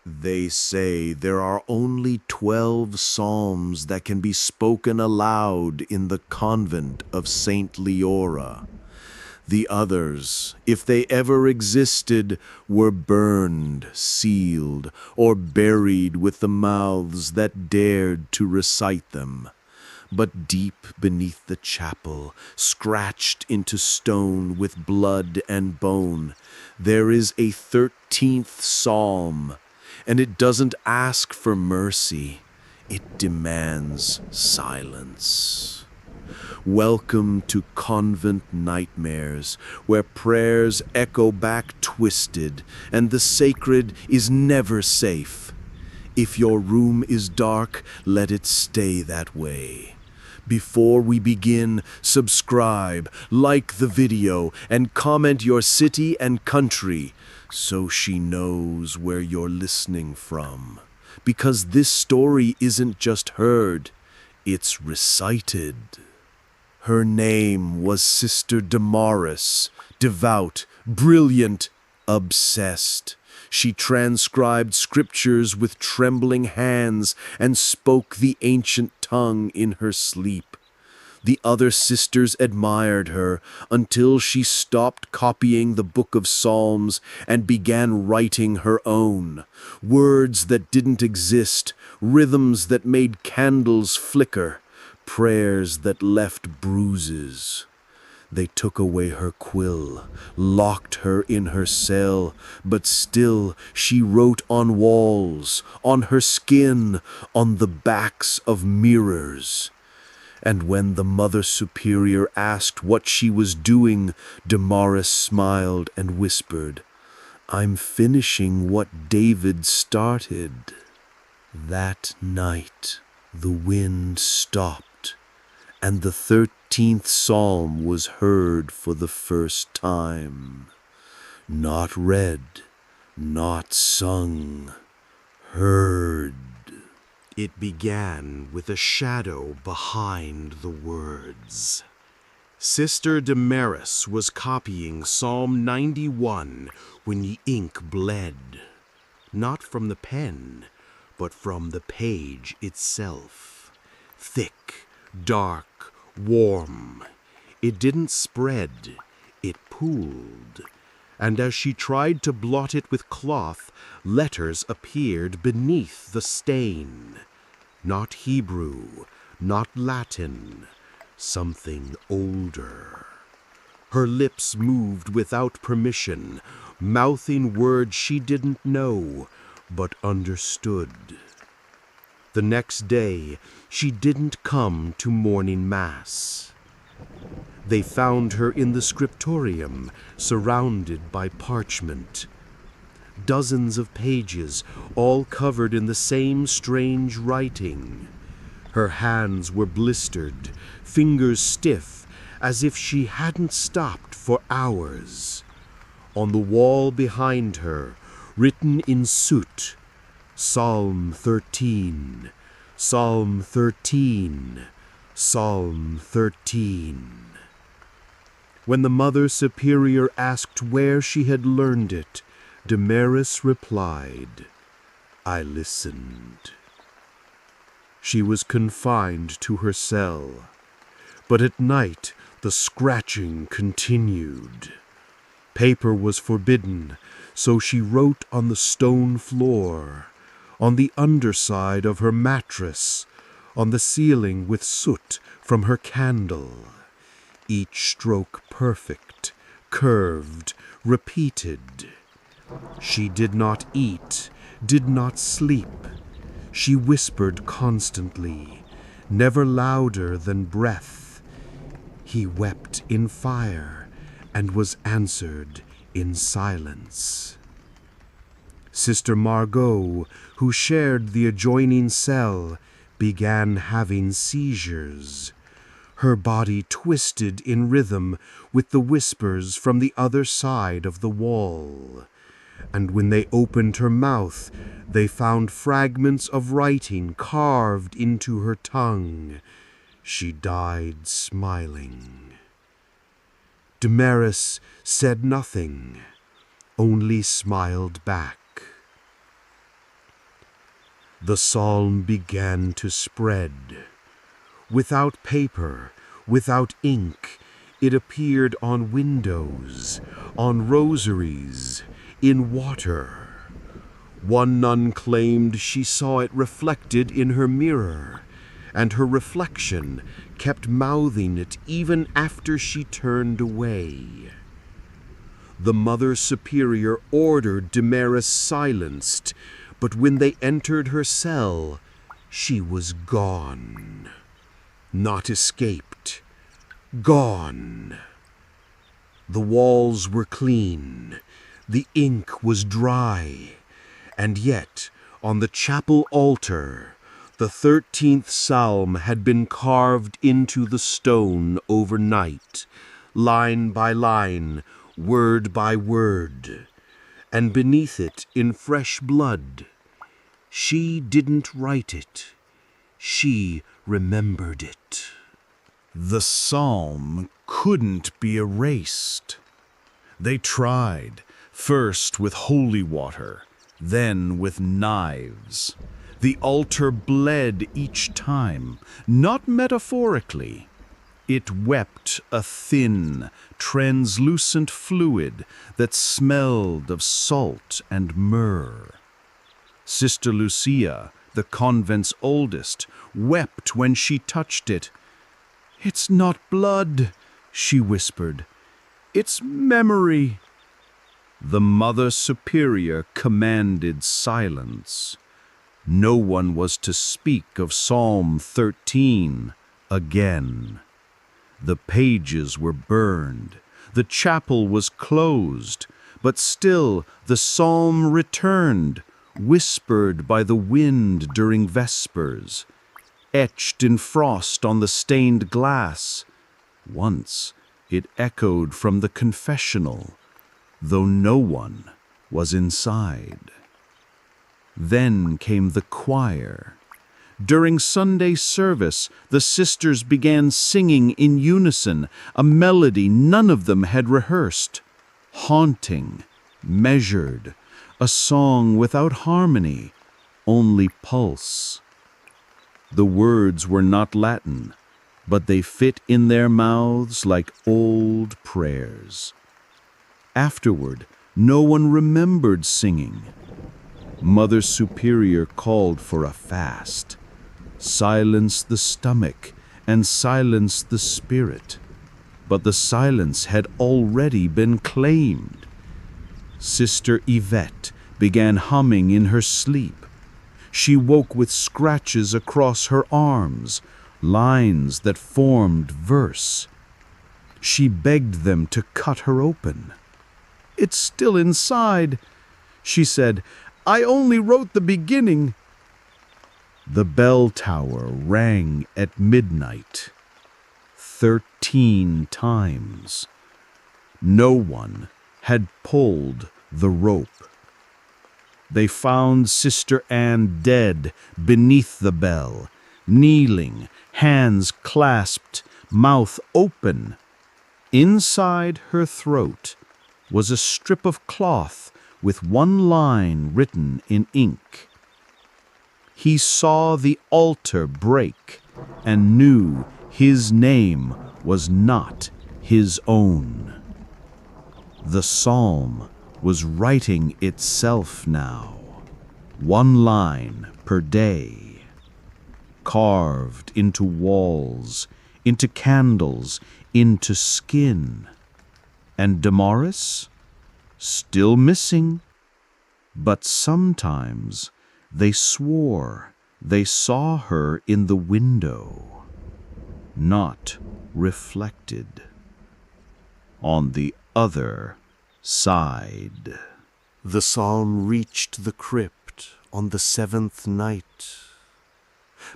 They say there are only 12 psalms that can be spoken aloud in the convent of Saint Leora. The others, if they ever existed, were burned, sealed, or buried with the mouths that dared to recite them. But deep beneath the chapel, scratched into stone with blood and bone, there is a 13th psalm, and it doesn't ask for mercy, it demands silence. Welcome to Convent Nightmares, where prayers echo back twisted, and the sacred is never safe. If your room is dark, let it stay that way. Before we begin, subscribe, like the video, and comment your city and country so she knows where you're listening from. Because this story isn't just heard, it's recited. Her name was Sister Damaris, devout, brilliant, obsessed. She transcribed scriptures with trembling hands and spoke the ancient tongue in her sleep. The other sisters admired her until she stopped copying the Book of Psalms and began writing her own. Words that didn't exist, rhythms that made candles flicker, prayers that left bruises. They took away her quill, locked her in her cell, but still she wrote on walls, on her skin, on the backs of mirrors. And when the Mother Superior asked what she was doing, Damaris smiled and whispered, "I'm finishing what David started." That night, the wind stopped, and the 13th psalm was heard for the first time. Not read, not sung, heard. It began with a shadow behind the words. Sister Damaris was copying Psalm 91 when the ink bled, not from the pen, but from the page itself. Thick, dark, warm. It didn't spread, it pooled. And as she tried to blot it with cloth, letters appeared beneath the stain. Not Hebrew, not Latin, something older. Her lips moved without permission, mouthing words she didn't know, but understood. The next day, she didn't come to morning mass. They found her in the scriptorium, surrounded by parchment. Dozens of pages, all covered in the same strange writing. Her hands were blistered, fingers stiff, as if she hadn't stopped for hours. On the wall behind her, written in soot, Psalm 13, Psalm 13, Psalm 13. When the Mother Superior asked where she had learned it, Damaris replied, "I listened." She was confined to her cell, but at night the scratching continued. Paper was forbidden, so she wrote on the stone floor, on the underside of her mattress, on the ceiling with soot from her candle. Each stroke perfect, curved, repeated. She did not eat, did not sleep. She whispered constantly, never louder than breath. He wept in fire and was answered in silence. Sister Margot, who shared the adjoining cell, began having seizures. Her body twisted in rhythm with the whispers from the other side of the wall. And when they opened her mouth, they found fragments of writing carved into her tongue. She died smiling. Damaris said nothing, only smiled back. The psalm began to spread. Without paper, without ink, it appeared on windows, on rosaries, in water. One nun claimed she saw it reflected in her mirror, and her reflection kept mouthing it even after she turned away. The Mother Superior ordered Damaris silenced, but when they entered her cell, she was gone. Not escaped. Gone. The walls were clean. The ink was dry. And yet, on the chapel altar, the 13th Psalm had been carved into the stone overnight, line by line, word by word. And beneath it, in fresh blood, she didn't write it. She remembered it. The psalm couldn't be erased. They tried, first with holy water, then with knives. The altar bled each time, not metaphorically. It wept a thin, translucent fluid that smelled of salt and myrrh. Sister Lucia, the convent's oldest, wept when she touched it. "It's not blood," she whispered. "It's memory." The Mother Superior commanded silence. No one was to speak of Psalm 13 again. The pages were burned. The chapel was closed, but still the psalm returned, whispered by the wind during vespers, etched in frost on the stained glass. Once it echoed from the confessional, though no one was inside. Then came the choir. During Sunday service, the sisters began singing in unison a melody none of them had rehearsed. Haunting, measured, a song without harmony, only pulse. The words were not Latin, but they fit in their mouths like old prayers. Afterward, no one remembered singing. Mother Superior called for a fast. Silence the stomach and silence the spirit. But the silence had already been claimed. Sister Yvette began humming in her sleep. She woke with scratches across her arms, lines that formed verse. She begged them to cut her open. "It's still inside," she said. "I only wrote the beginning." The bell tower rang at midnight, 13 times. No one had pulled the rope. They found Sister Anne dead beneath the bell, kneeling, hands clasped, mouth open. Inside her throat was a strip of cloth with one line written in ink. He saw the altar break and knew his name was not his own. The psalm was writing itself now, one line per day, carved into walls, into candles, into skin. And Damaris? Still missing. But sometimes they swore they saw her in the window, not reflected. On the other side. The psalm reached the crypt on the 7th night.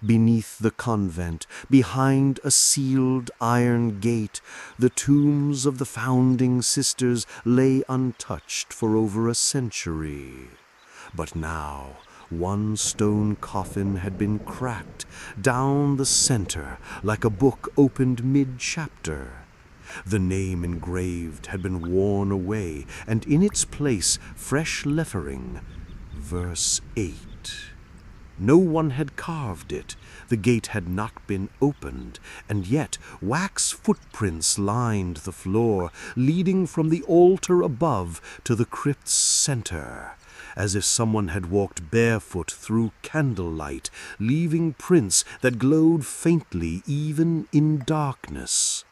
Beneath the convent, behind a sealed iron gate, the tombs of the founding sisters lay untouched for over a century. But now, One stone coffin had been cracked down the center like a book opened mid-chapter. The name engraved had been worn away, and in its place fresh lettering, verse 8. No one had carved it, the gate had not been opened, and yet wax footprints lined the floor, leading from the altar above to the crypt's center, as if someone had walked barefoot through candlelight, leaving prints that glowed faintly even in darkness.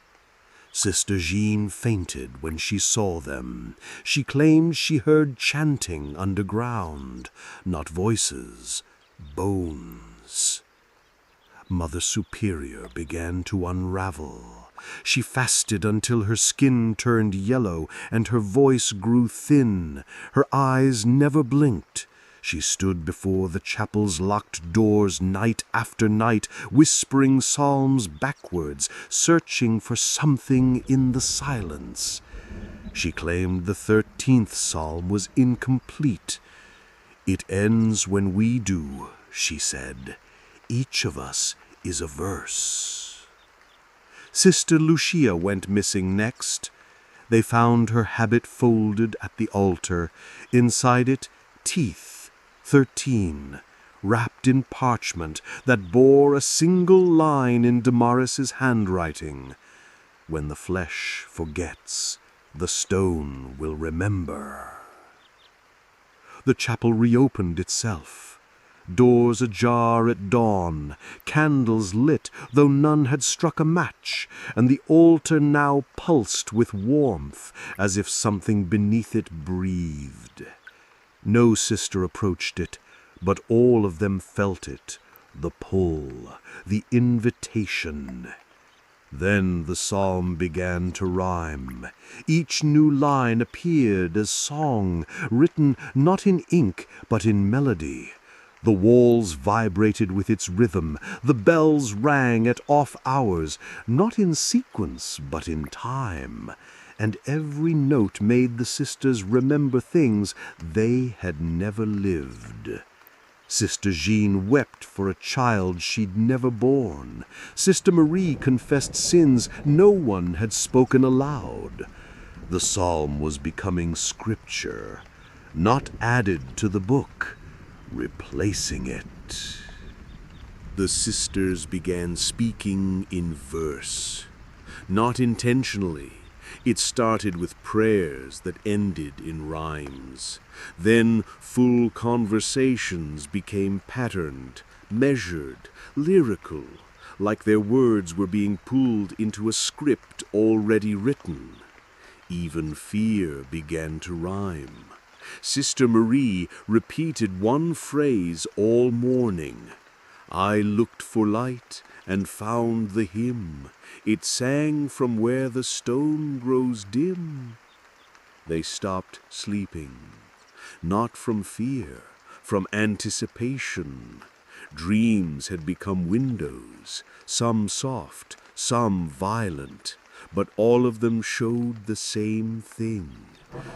Sister Jean fainted when she saw them. She claimed she heard chanting underground, not voices, bones. Mother Superior began to unravel. She fasted until her skin turned yellow and her voice grew thin. Her eyes never blinked. She stood before the chapel's locked doors night after night, whispering psalms backwards, searching for something in the silence. She claimed the 13th psalm was incomplete. "It ends when we do," she said. "Each of us is a verse." Sister Lucia went missing next. They found her habit folded at the altar. Inside it, teeth, 13, wrapped in parchment that bore a single line in Damaris's handwriting. "When the flesh forgets, the stone will remember." The chapel reopened itself. Doors ajar at dawn, candles lit, though none had struck a match, and the altar now pulsed with warmth, as if something beneath it breathed. No sister approached it, but all of them felt it, the pull, the invitation. Then the psalm began to rhyme. Each new line appeared as song, written not in ink, but in melody. The walls vibrated with its rhythm, the bells rang at off hours, not in sequence, but in time, and every note made the sisters remember things they had never lived. Sister Jean wept for a child she'd never born. Sister Marie confessed sins no one had spoken aloud. The psalm was becoming scripture, not added to the book, replacing it. The sisters began speaking in verse, not intentionally. It started with prayers that ended in rhymes. Then full conversations became patterned, measured, lyrical, like their words were being pulled into a script already written. Even fear began to rhyme. Sister Marie repeated one phrase all morning. "I looked for light and found the hymn. It sang from where the stone grows dim." They stopped sleeping, not from fear, from anticipation. Dreams had become windows, some soft, some violent, but all of them showed the same thing.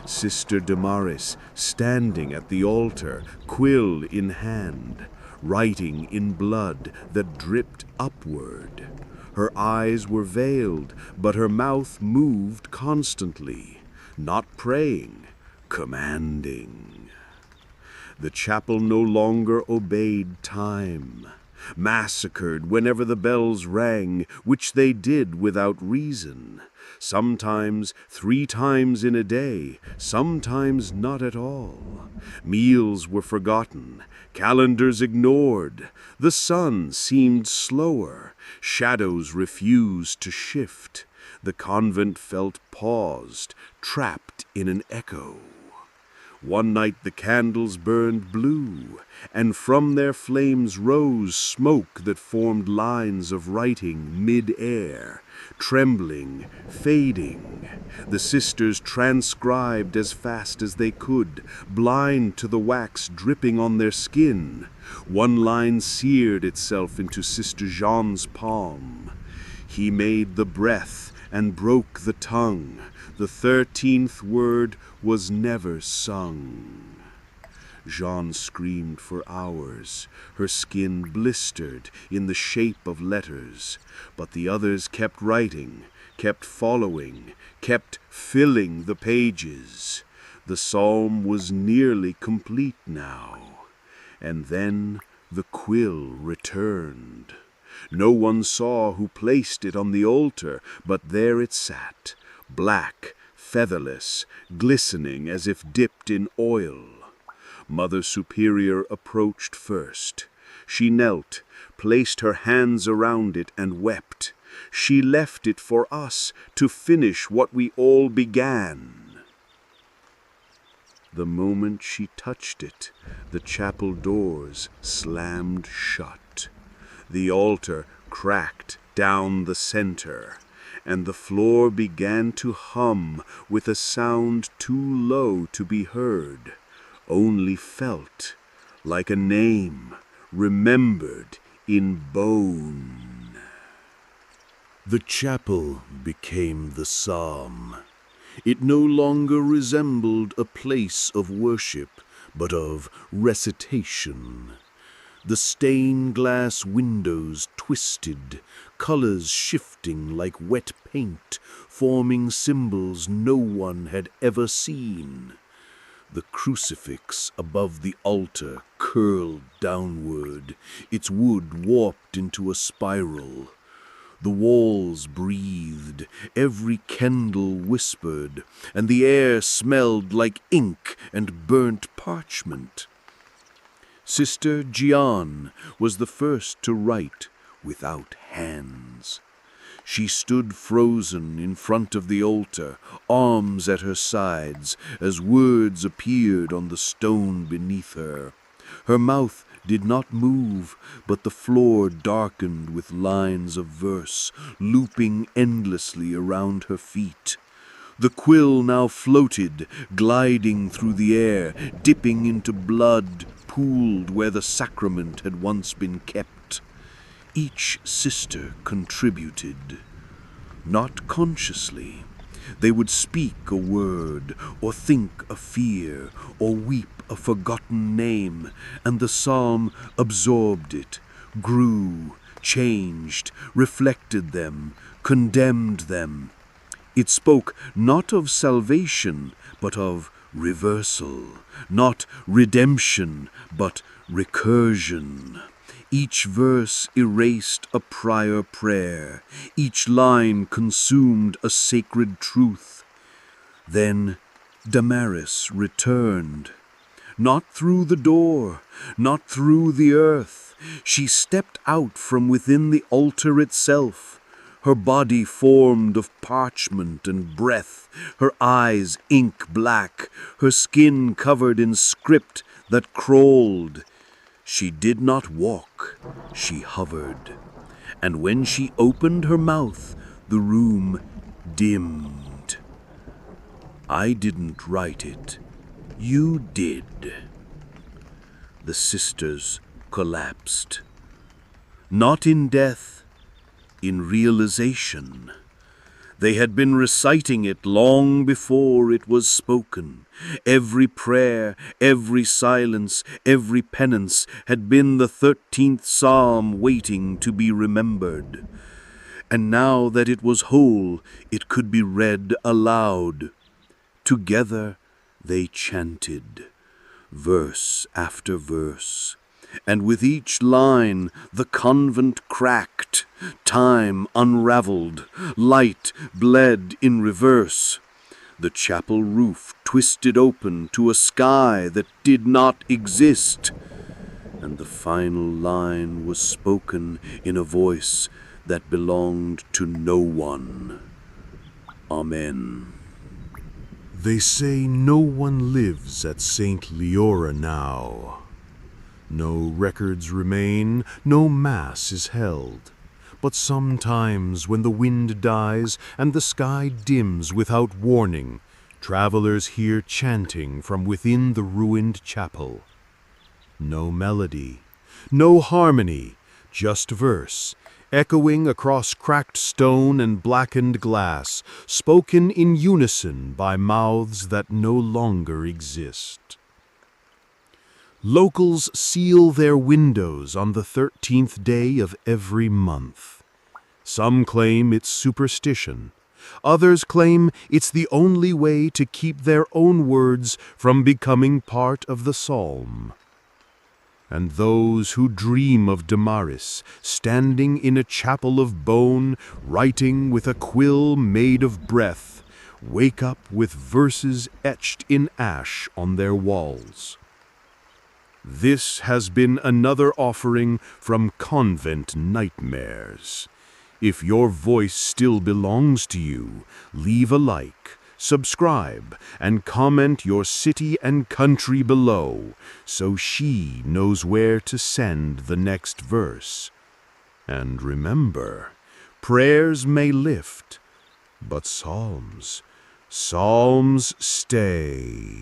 Sister Damaris standing at the altar, quill in hand, writing in blood that dripped upward. Her eyes were veiled, but her mouth moved constantly, not praying, commanding. The chapel no longer obeyed time, massacred whenever the bells rang, which they did without reason. Sometimes 3 times in a day, sometimes not at all. Meals were forgotten, calendars ignored. The sun seemed slower, shadows refused to shift. The convent felt paused, trapped in an echo. One night the candles burned blue, and from their flames rose smoke that formed lines of writing mid-air, trembling, fading. The sisters transcribed as fast as they could, blind to the wax dripping on their skin. One line seared itself into Sister Jean's palm. "He made the breath and broke the tongue. The 13th word was never sung." Jeanne screamed for hours, her skin blistered in the shape of letters, but the others kept writing, kept following, kept filling the pages. The psalm was nearly complete now, and then the quill returned. No one saw who placed it on the altar, but there it sat, black, featherless, glistening as if dipped in oil. Mother Superior approached first. She knelt, placed her hands around it, and wept. She left it for us to finish what we all began. The moment she touched it, the chapel doors slammed shut. The altar cracked down the center, and the floor began to hum with a sound too low to be heard, only felt like a name remembered in bone. The chapel became the psalm. It no longer resembled a place of worship, but of recitation. The stained glass windows twisted, colors shifting like wet paint, forming symbols no one had ever seen. The crucifix above the altar curled downward, its wood warped into a spiral. The walls breathed, every candle whispered, and the air smelled like ink and burnt parchment. Sister Jeanne was the first to write without hands. She stood frozen in front of the altar, arms at her sides, as words appeared on the stone beneath her. Her mouth did not move, but the floor darkened with lines of verse, looping endlessly around her feet. The quill now floated, gliding through the air, dipping into blood pooled where the sacrament had once been kept. Each sister contributed. Not consciously. They would speak a word, or think a fear, or weep a forgotten name, and the psalm absorbed it, grew, changed, reflected them, condemned them. It spoke not of salvation, but of reversal, not redemption, but recursion. Each verse erased a prior prayer, each line consumed a sacred truth. Then Damaris returned. Not through the door, not through the earth. She stepped out from within the altar itself, her body formed of parchment and breath, her eyes ink black, her skin covered in script that crawled. She did not walk, she hovered, and when she opened her mouth, the room dimmed. I didn't write it. You did. The sisters collapsed. Not in death, in realization. They had been reciting it long before it was spoken. Every prayer, every silence, every penance had been the 13th Psalm waiting to be remembered. And now that it was whole, it could be read aloud. Together they chanted, verse after verse. And with each line the convent cracked, time unraveled, light bled in reverse. The chapel roof twisted open to a sky that did not exist, and the final line was spoken in a voice that belonged to no one. Amen. They say no one lives at St. Leora now. No records remain, no mass is held. But sometimes when the wind dies and the sky dims without warning, travelers hear chanting from within the ruined chapel. No melody, no harmony, just verse, echoing across cracked stone and blackened glass, spoken in unison by mouths that no longer exist. Locals seal their windows on the 13th day of every month. Some claim it's superstition. Others claim it's the only way to keep their own words from becoming part of the psalm. And those who dream of Damaris standing in a chapel of bone, writing with a quill made of breath, wake up with verses etched in ash on their walls. This has been another offering from Convent Nightmares. If your voice still belongs to you, leave a like, subscribe, and comment your city and country below so she knows where to send the next verse. And remember, prayers may lift, but psalms stay.